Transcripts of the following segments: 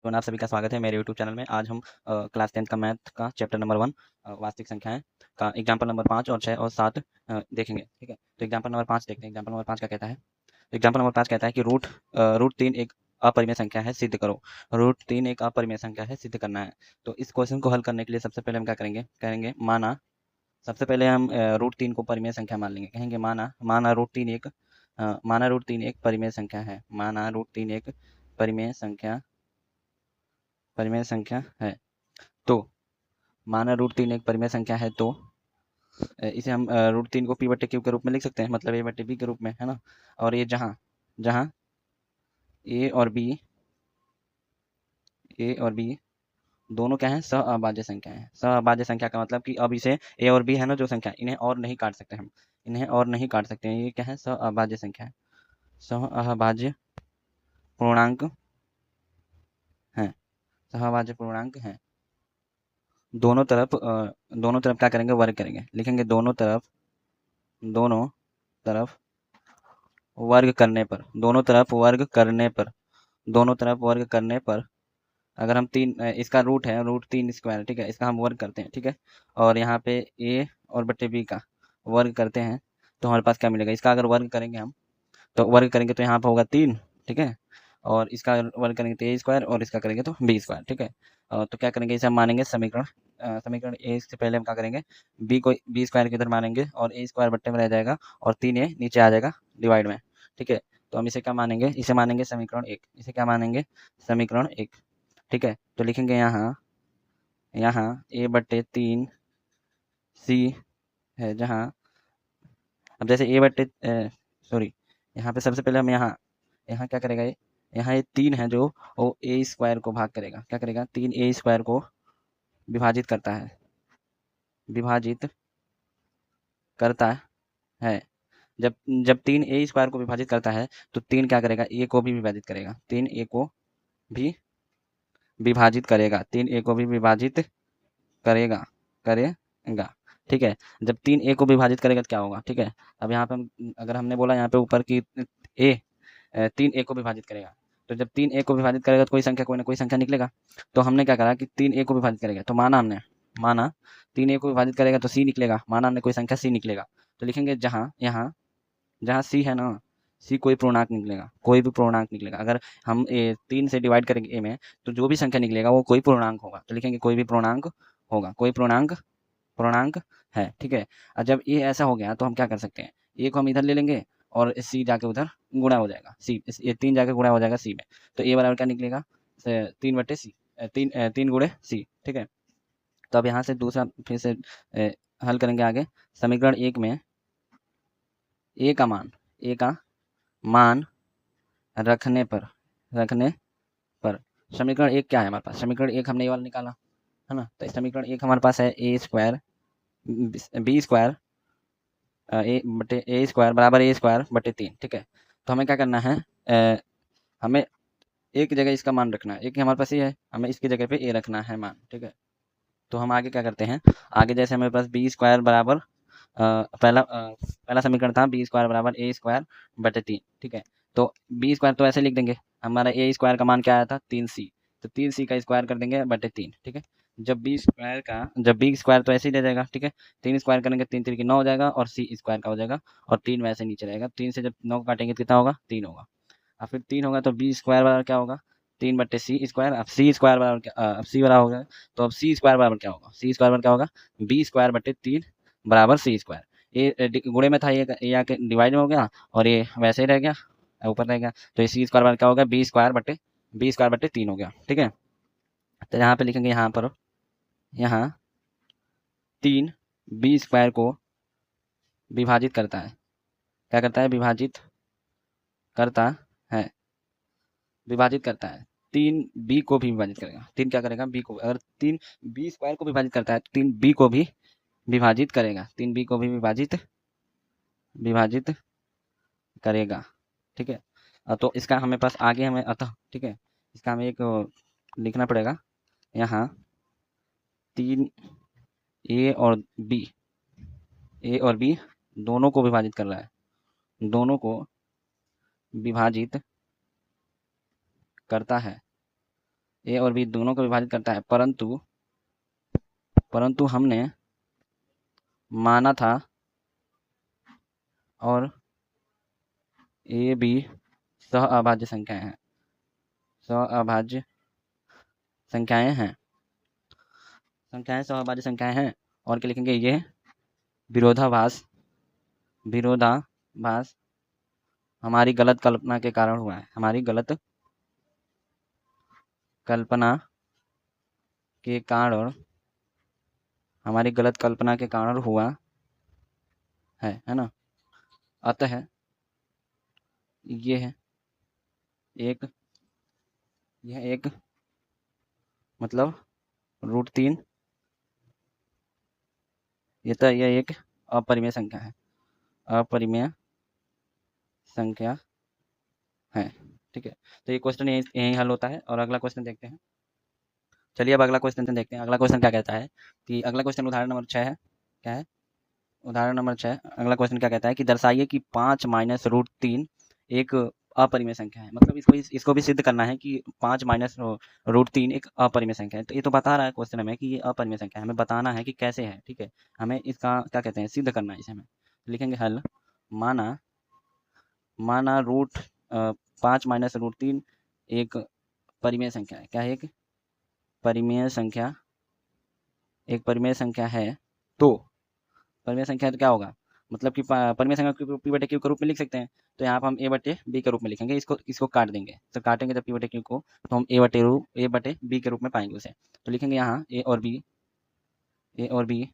तो आप सभी का स्वागत है मेरे यूट्यूब चैनल में। आज हम क्लास 10 का मैथ का चैप्टर नंबर 1 वास्तविक संख्याएं का एग्जाम्पल नंबर 5 और 6 और 7 देखेंगे। ठीक है, तो एग्जाम्पल नंबर 5 देखते हैं। एग्जाम्पल नंबर 5 क्या कहता है? एग्जाम्पल नंबर 5 कहता है कि रूट 3 एक अपरिमेय संख्या है, सिद्ध करो। रूट 3 एक अपरिमेय संख्या है, सिद्ध करना है। तो इस क्वेश्चन को हल करने के लिए सबसे पहले हम क्या करेंगे? कहेंगे माना, सबसे पहले हम रूट 3 को परिमेय संख्या मान लेंगे। कहेंगे माना माना रूट 3 एक परिमेय संख्या है। माना रूट 3 एक परिमेय संख्या है। तो माना रूट 3 एक परिमेय संख्या है, तो इसे हम रूट 3 को p/q के रूप में लिख सकते हैं, मतलब a/b के रूप में, है ना। और ये जहाँ जहाँ ए और बी दोनों क्या हैं? सहअभाज्य संख्या है। सहअभाज्य संख्या का मतलब कि अब इसे ए और बी है ना जो संख्या, इन्हें और नहीं काट सकते हम, इन्हें और नहीं काट सकते हैं। ये क्या है? सहअभाज्य संख्या है, सहअभाज्य पूर्णांक है, सहअभाज्य पूर्णांक है। दोनों तरफ क्या करेंगे? वर्ग करेंगे। लिखेंगे दोनों तरफ वर्ग करने पर, दोनों तरफ वर्ग करने पर अगर हम इसका रूट है रूट 3 स्क्वायर, ठीक है, इसका हम वर्ग करते हैं, ठीक है, और यहाँ पे ए और बट्टे बी का वर्ग करते हैं, तो हमारे पास क्या मिलेगा? इसका अगर वर्ग करेंगे हम, तो वर्ग करेंगे तो यहाँ पे होगा 3, ठीक है, और इसका वर्ग करेंगे तो ए स्क्वायर, और इसका करेंगे तो बी स्क्वायर, ठीक है। तो क्या करेंगे? इसे हम मानेंगे समीकरण। समीकरण ए से पहले हम क्या करेंगे? बी स्क्वायर की इधर मानेंगे और ए स्क्वायर बट्टे में रह जाएगा और 3 ए नीचे आ जाएगा डिवाइड में, ठीक है। तो हम इसे क्या मानेंगे? इसे मानेंगे समीकरण 1। इसे क्या मानेंगे? समीकरण 1, ठीक है। तो लिखेंगे यहाँ यहाँ a/3 सी है, जहाँ अब जैसे सॉरी, यहाँ पे सबसे पहले हम यहाँ यहाँ क्या करेगा? ये यहाँ ये 3 है जो वो ए स्क्वायर को भाग करेगा। क्या करेगा? 3 ए स्क्वायर को विभाजित करता है, विभाजित करता है। जब जब 3 ए स्क्वायर को विभाजित करता है तो 3 क्या करेगा? ए को भी विभाजित करेगा। 3 ए को भी विभाजित करेगा, 3 ए को भी विभाजित करेगा करेगा, ठीक है। जब 3 ए को विभाजित करेगा तो क्या होगा? ठीक है, अब यहाँ पे हम अगर हमने बोला यहाँ पे ऊपर की ए 3 ए को विभाजित करेगा, तो जब 3 ए को विभाजित करेगा तो कोई ना कोई संख्या निकलेगा। तो हमने क्या करा कि 3 ए को विभाजित करेगा, तो माना 3 ए को विभाजित करेगा तो सी निकलेगा, माना हमने कोई संख्या सी निकलेगा। तो लिखेंगे जहाँ यहाँ जहाँ सी है ना, सी कोई पूर्णांक निकलेगा, कोई भी पूर्णांक निकलेगा। अगर हम 3 से डिवाइड करेंगे ए में, तो जो भी संख्या निकलेगा वो कोई पूर्णांक होगा। तो लिखेंगे कोई भी पूर्णांक होगा, कोई पूर्णांक है, ठीक है। और जब ये ऐसा हो गया तो हम क्या कर सकते हैं? ए को हम इधर ले लेंगे और सी जाके उधर गुणा हो जाएगा, ये 3 जाके गुणा हो जाएगा सी में। तो ए बराबर क्या निकलेगा? 3/सी, 3 गुणे सी, ठीक है। तो अब यहाँ से दूसरा फिर से हल करेंगे आगे। समीकरण 1 में ए का मान रखने पर समीकरण 1 क्या है हमारे पास? समीकरण 1 हमने ये वाला निकाला, है ना। तो समीकरण 1 हमारे पास है ए स्क्वायर बी स्क्वायर ए स्क्वायर बराबर ए स्क्वायर बटे 3, ठीक है। तो हमें क्या करना है? हमें एक जगह इसका मान रखना है, एक हमारे पास ये है, हमें इसकी जगह पे ए रखना है मान, ठीक है। तो हम आगे क्या करते हैं? आगे जैसे हमारे पास बी स्क्वायर बराबर पहला समीकरण था बी स्क्वायर बराबर ए स्क्वायर बटे 3, ठीक है। तो बी स्क्वायर तो ऐसे लिख देंगे, हमारा ए स्क्वायर का मान क्या आया था? 3 सी, तो 3 सी का स्क्वायर कर देंगे बटे 3, ठीक है। जब बी स्क्वायर तो ऐसे ही रह जाएगा, ठीक है। 3 स्क्वायर करेंगे 3×3 = 9 हो जाएगा और सी स्क्वायर का हो जाएगा, और 3 वैसे नीचे रहेगा। 3 से जब 9 काटेंगे तो कितना होगा? 3 होगा। और फिर 3 होगा तो बी स्क्वायर बराबर क्या होगा? 3/सी स्क्वायर। अब सी स्क्वायर बराबर क्या? अब सी बराबर हो गया, तो अब सी स्क्वायर बराबर क्या होगा? सी स्क्वायर बराबर क्या होगा? बी स्क्वायर बटे 3 बराबर सी स्क्वायर। ये गुणे में था, ये आके डिवाइड में हो गया, और ये वैसे ही रह गया, ऊपर रह गया। तो ये सी स्क्वायर बराबर क्या होगा? बी स्क्वायर बटे 3 हो गया, ठीक है। तो यहाँ पे लिखेंगे, यहाँ 3 बी स्क्वायर को विभाजित करता है। क्या करता है? करता है विभाजित करता है। 3 बी को भी विभाजित करेगा। 3 क्या करेगा? बी को। अगर 3 बी स्क्वायर को विभाजित करता है तो 3 बी को भी विभाजित करेगा, 3 बी को भी विभाजित करेगा, ठीक है। तो इसका हमें पास आगे हमें अतः, ठीक है, इसका हमें एक लिखना पड़ेगा यहाँ 3 ए और बी दोनों को विभाजित कर रहा है, दोनों को विभाजित करता है, ए और बी दोनों को विभाजित करता है, परंतु हमने माना था और ए बी सह अभाज्य संख्याएं हैं, सह अभाज्य संख्याएं हैं, संख्याएं सह अभाज्य संख्याएं हैं। और क्या लिखेंगे, ये विरोधाभास विरोधाभास हमारी गलत कल्पना के कारण हुआ है, हमारी गलत कल्पना के कारण, हमारी गलत कल्पना के कारण हुआ है ना। अतः ये है एक, यह एक मतलब √3, यह एक अपरिमेय संख्या है, अपरिमेय संख्या है। ठीक है, तो ये क्वेश्चन यही हल होता है। और अगला क्वेश्चन देखते हैं। चलिए अब अगला क्वेश्चन देखते हैं। अगला क्वेश्चन क्या कहता है कि अगला क्वेश्चन उदाहरण नंबर 6 है। क्या है? उदाहरण नंबर 6। अगला क्वेश्चन क्या कहता है कि दर्शाइए कि 5 माइनस √3 एक अपरिमेय संख्या है। मतलब इसको भी सिद्ध करना है कि 5 माइनस √3 एक अपरिमेय संख्या है। तो ये तो बता रहा है क्वेश्चन हमें कि ये अपरिमेय संख्या है, हमें बताना है कि कैसे है। ठीक है, हमें इसका क्या कहते हैं, सिद्ध करना है इसे। हमें लिखेंगे हल, माना रूट 5 माइनस √3 एक परिमेय संख्या है। क्या है? एक परिमेय संख्या, एक परिमेय संख्या है। तो परिमेय संख्या है तो क्या होगा, मतलब कि परिमेय संख्या को पी बटे क्यू के रूप में लिख सकते हैं। तो यहाँ पर हम ए बटे बी के रूप में लिखेंगे। इसको काट देंगे, तो काटेंगे जब पी बटे क्यू को, तो हम ए बटे बी के रूप में पाएंगे उसे। तो लिखेंगे यहाँ ए और बी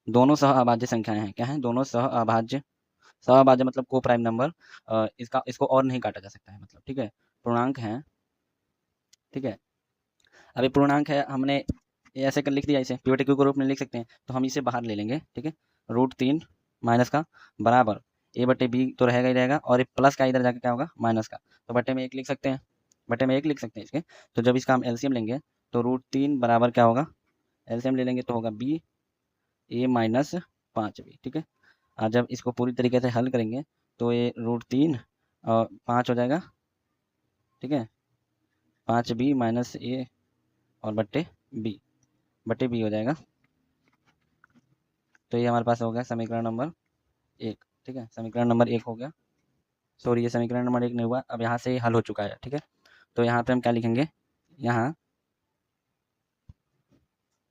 दोनों सह अभाज्य संख्याएं हैं। क्या है? दोनों सह अभाज्य, सह अभाज्य मतलब को प्राइम नंबर। इसको और नहीं काटा जा सकता है, मतलब। ठीक है, पूर्णांक है। ठीक है, अभी पूर्णांक है, हमने ऐसे कर लिख दिया, इसे पी बटे क्यू के रूप में लिख सकते हैं। तो हम इसे बाहर ले लेंगे। ठीक है, √3 माइनस का बराबर ए बटे बी तो रहेगा ही रहेगा, और एक प्लस का इधर जाके क्या होगा, माइनस का। तो बटे में 1 लिख सकते हैं, बटे में 1 लिख सकते हैं इसके। तो जब इसका हम एलसीएम लेंगे तो √3 बराबर क्या होगा, एलसीएम ले लेंगे तो होगा बी ए माइनस 5b। ठीक है, और जब इसको पूरी तरीके से हल करेंगे तो ये √3 और 5 हो जाएगा। ठीक है, 5b माइनस ए और बटे बी हो जाएगा। तो ये हमारे पास हो गया समीकरण नंबर 1। ठीक है, समीकरण नंबर 1 हो गया। सॉरी, ये समीकरण नंबर 1 नहीं हुआ, अब यहाँ से हल हो चुका है। ठीक है, तो यहाँ पे हम क्या लिखेंगे, यहाँ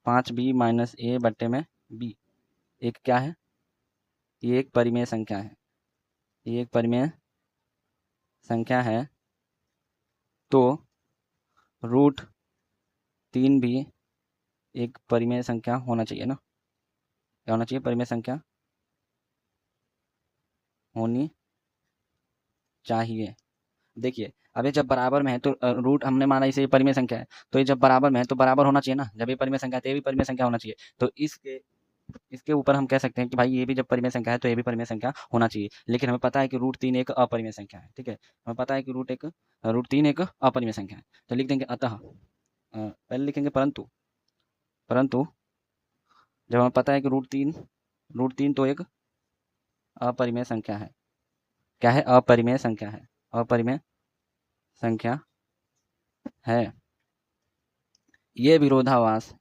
5b माइनस ए बटे में बी एक क्या है, ये एक परिमेय संख्या है, ये एक परिमेय संख्या है। तो √3 भी एक परिमेय संख्या होना चाहिए ना, क्या होना चाहिए, परिमेय संख्या होनी चाहिए। देखिए, अब ये जब बराबर में है तो रूट हमने माना इसे परिमेय संख्या है, तो ये जब बराबर में है तो बराबर होना चाहिए ना। जब ये परिमेय संख्या है तो ये भी परिमेय संख्या होना चाहिए। तो इसके ऊपर हम कह सकते हैं कि भाई ये भी जब परिमेय संख्या है तो ये भी परिमेय संख्या होना चाहिए। लेकिन हमें पता है कि √3 एक अपरिमेय संख्या है। ठीक है, हमें पता है कि √3 एक अपरिमेय संख्या है। तो लिख देंगे अतः, पहले लिखेंगे परंतु जब हमें पता है कि √3 तो एक अपरिमेय संख्या है। क्या है? अपरिमेय संख्या है, अपरिमेय संख्या है। ये विरोधाभास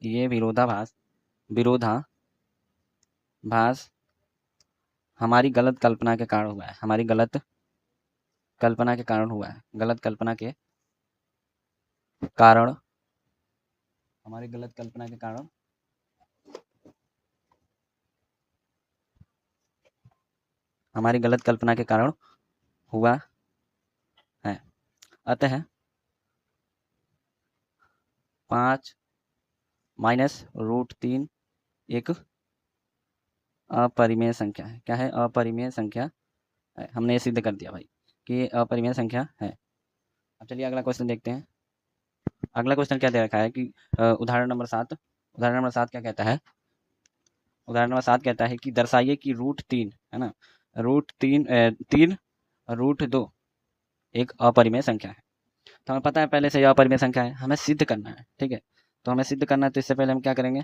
हमारी गलत कल्पना के कारण हुआ है, हमारी गलत कल्पना के कारण हुआ है, गलत कल्पना के कारण, हमारी गलत कल्पना के कारण हमारी गलत कल्पना के कारण हुआ है। अतः 5 माइनस √3 एक अपरिमेय संख्या है। क्या है? अपरिमेय संख्या है। हमने ये सिद्ध कर दिया भाई कि ये अपरिमेय संख्या है। अब चलिए अगला क्वेश्चन देखते हैं। अगला क्वेश्चन क्या दे रखा है कि उदाहरण नंबर 7, उदाहरण नंबर 7 क्या कहता है, उदाहरण नंबर 7 कहता है कि दर्शाइए कि √3 है ना, √3 √2 एक अपरिमेय संख्या है। तो हमें पता है पहले से यह अपरिमेय संख्या है, हमें सिद्ध करना है। ठीक है, तो हमें सिद्ध करना है, तो इससे पहले हम क्या करेंगे,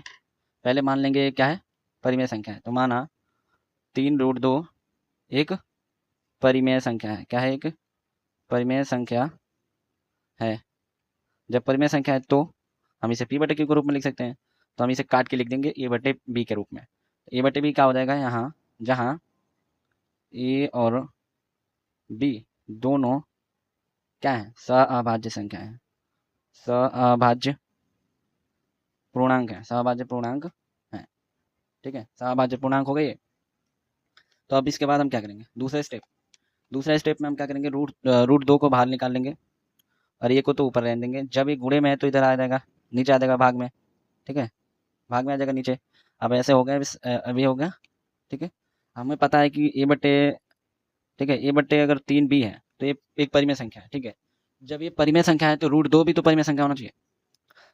पहले मान लेंगे ये क्या है, परिमेय संख्या है। तो माना 3√2 एक परिमेय संख्या है। क्या है? एक परिमेय संख्या है। जब परिमेय संख्या है तो हम इसे p बटे q के रूप में लिख सकते हैं, तो हम इसे काट के लिख देंगे a बटे b के रूप में। a बटे b क्या हो जाएगा यहाँ, जहाँ a और b दोनों क्या है, सअभाज्य संख्या है, सअभाज्य पूर्णांक है, सअभाज्य पूर्णांक है। ठीक है, सअभाज्य पूर्णांक हो गई है। तो अब इसके बाद हम क्या करेंगे, दूसरा स्टेप में हम क्या करेंगे, रूट 2 को बाहर निकाल लेंगे और ये को तो ऊपर रहने देंगे। जब ये गुणे में है तो इधर आ जाएगा, नीचे आ जाएगा भाग में। ठीक है, भाग में आ जाएगा नीचे। अब ऐसे हो गया, अभी हो गया। ठीक है, हमें पता है कि ए बटे, ठीक है, ए बटे अगर 3b है तो ये एक परिमेय संख्या है। ठीक है, जब ये परिमेय संख्या है तो रूट 2 भी तो परिमेय संख्या होना चाहिए।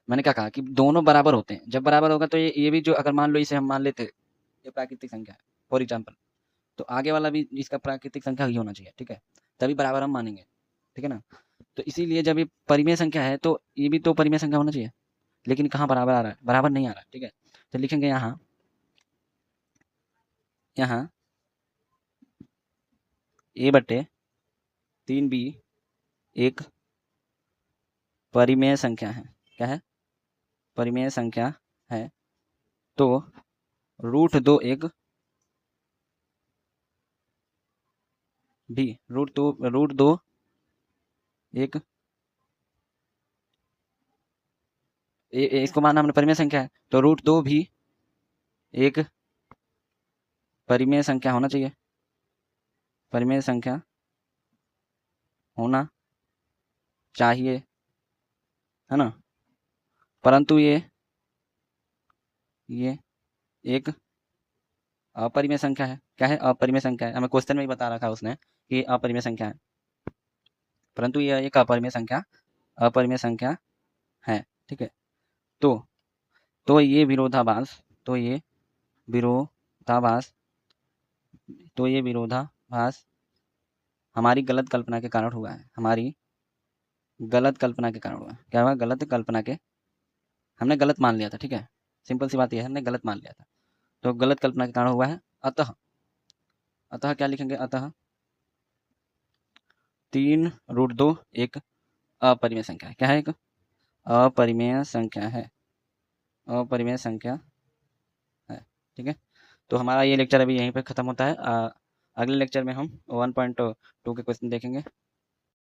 मैंने क्या कहा कि दोनों बराबर होते हैं, जब बराबर होगा तो ये भी जो, अगर मान लो इसे हम मान लेते ये प्राकृतिक संख्या है फॉर एग्जाम्पल, तो आगे वाला भी इसका प्राकृतिक संख्या ही होना चाहिए। ठीक है, तभी बराबर हम मानेंगे। ठीक है ना, तो इसीलिए जब ये परिमेय संख्या है तो ये भी तो परिमेय संख्या होना चाहिए, लेकिन कहाँ बराबर आ रहा है, बराबर नहीं आ रहा है। ठीक है, तो लिखेंगे यहाँ a बटे 3b एक परिमेय संख्या है। क्या है, परिमेय संख्या है। तो रूट 2 एक भी, रूट दो एक इसको माना हमने परिमेय संख्या है, तो रूट 2 भी एक परिमेय संख्या होना चाहिए, परिमेय संख्या होना चाहिए, है ना। परंतु ये एक अपरिमेय संख्या है। क्या है, अपरिमेय संख्या है। हमें क्वेश्चन में ही बता रखा है उसने कि अपरिमेय संख्या है, परंतु यह एक अपरिमेय संख्या है। ठीक है, तो ये विरोधाभास, विरोधाभास तो ये विरोधाभास हमारी गलत कल्पना के कारण हुआ है, हमारी गलत कल्पना के कारण हुआ है। क्या हुआ, गलत कल्पना के, हमने गलत मान लिया था। ठीक है, सिंपल सी बात यह है, हमने गलत मान लिया था, तो गलत कल्पना के कारण हुआ है। अतः क्या लिखेंगे, अतः 3 रूट 2 एक अपरिमेय संख्या है। क्या है, एक अपरिमेय संख्या है, अपरिमेय संख्या है। ठीक है, तो हमारा ये लेक्चर अभी यहीं पे ख़त्म होता है। अगले लेक्चर में हम 1.2 के क्वेश्चन देखेंगे।